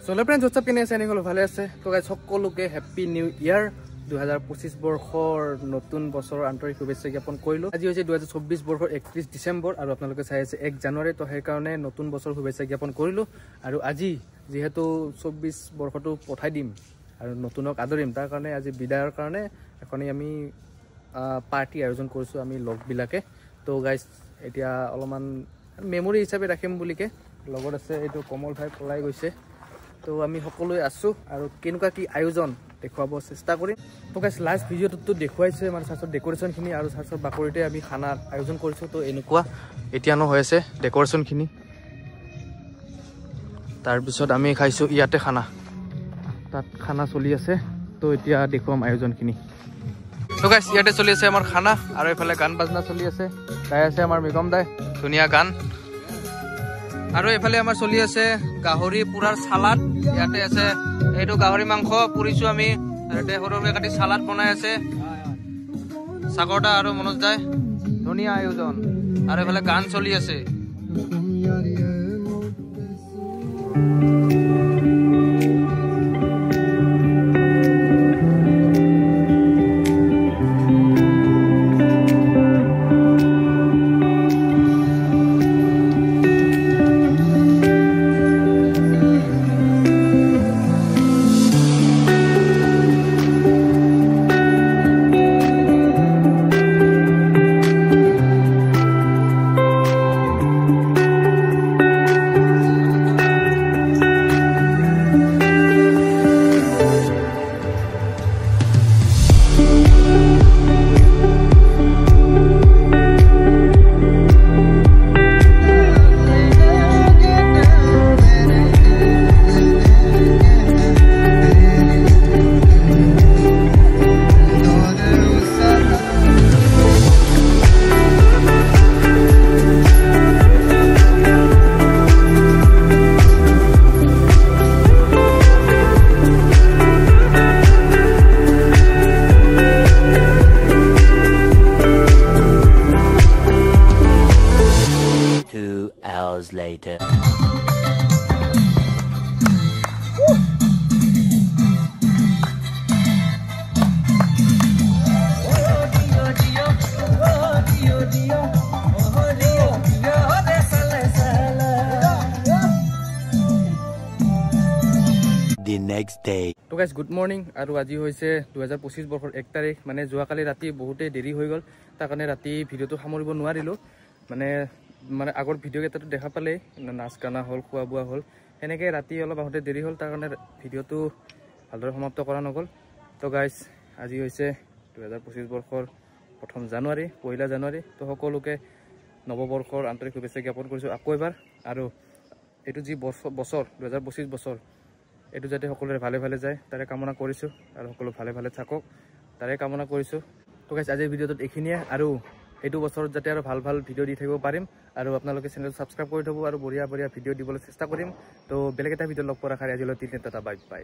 চলে friends WhatsApp কেনে আছে এনেকৈ ভালে আছে তো গাইজ সকলোকে হেপ্পী নিউ ইয়াৰ 2025 বৰ্ষৰ নতুন বছৰৰ আন্তৰিক শুভেচ্ছা জ্ঞাপন কৰিলোঁ আজি হৈছে 2024 বৰ্ষৰ 31 ডিচেম্বৰ আৰু আপোনালোকে চাই আছে 1 জানুৱাৰী তো সেইকাৰণে নতুন বছৰ শুভেচ্ছা জ্ঞাপন কৰিলোঁ আৰু আজি যেহেতু 24 বৰ্ষটো পঠাই দিম আৰু নতুনক আদৰিম তাৰ কাৰণে আজি বিদায়ৰ কাৰণে এখনি আমি পাৰ্টি আয়োজন কৰিছোঁ আমি লগবিলাকে তো গাইজ এতিয়া অলপমান মেমৰি হিচাপে ৰাখিম বুলিকে লগত আছে এইটো কমল ভাই পলাই গৈছে তো আমি সকলোৱে আছো আৰু কেনেকুৱা কি আয়োজন দেখুৱাব চেষ্টা কৰিম তো গাইজ লাষ্ট ভিডিঅ'টোতো দেখুৱাইছে মানে চাৰ্চৰ ডেকৰেশ্যনখিনি আৰু চাৰ্চৰ বাকৰিতে আমি খানা আয়োজন কৰিছোঁ তো এনেকুৱা এতিয়ানো হৈ আছে ডেকৰেশ্যনখিনি তাৰপিছত আমি খাইছোঁ ইয়াতে খানা তাত খানা চলি আছে তো এতিয়া দেখুৱাম আয়োজনখিনি তো গাইজ ইয়াতে চলি আছে আমাৰ খানা আৰু এইফালে গান বাজনা চলি আছে গাই আছে আমাৰ মিগম দাই ধুনীয়া গান আৰু এইফালে আমাৰ চলি আছে গাহৰি পুৰাৰ সালাড ইয়াতে আছে এইটো গাহৰি মাংস পুৰিছো আমি ইয়াতে সৰুকৈ কাটি সালাড বনাই আছে সাগৰদা আৰু মনোজ দাই ধুনীয়া আয়োজন আৰু এইফালে গান চলি আছে Later. The next day. তো গাইজ গুড মৰ্নিং আৰু আজি হৈছে 2025 বৰ্ষৰ 1 তাৰিখ মানে যোৱাকালি ৰাতি বহুতেই দেৰি হৈ গ'ল তাৰ কাৰণে ৰাতি ভিডিঅ'টো সামৰিব নোৱাৰিলোঁ মানে আগৰ ভিডিঅ' কেইটাটো দেখা পালেই নাচ গানা হ'ল খোৱা বোৱা হ'ল সেনেকৈ ৰাতি অলপ আহোঁতে দেৰি হ'ল তাৰ কাৰণে ভিডিঅ'টো ভালদৰে সমাপ্ত কৰা নগ'ল তো গাইজ আজি হৈছে 2025 বৰ্ষৰ 1 জানুৱাৰী 1 জানুৱাৰী তো সকলোকে নৱবৰ্ষৰ আন্তৰিক শুভেচ্ছা জ্ঞাপন কৰিছোঁ আকৌ এবাৰ আৰু এইটো যি বছৰ 2025 বছৰ এইটো যাতে সকলোৰে ভালে ভালে যায় তাৰে কামনা কৰিছোঁ আৰু সকলো ভালে ভালে থাকক তাৰে কামনা কৰিছোঁ তো গাইজ আজিৰ ভিডিঅ'টোত এইখিনিয়ে আৰু এইটো বছৰত যাতে আৰু ভাল ভাল ভিডিঅ' দি থাকিব পাৰিম আৰু আপোনালোকে চেনেলটো ছাবস্ক্ৰাইব কৰি থ'ব আৰু বঢ়িয়া বঢ়িয়া ভিডিঅ' দিবলৈ চেষ্টা কৰিম তো বেলেগ এটা ভিডিঅ' লগ পোৱাৰ আশাৰে আজিলৈ টাটা বাই বাই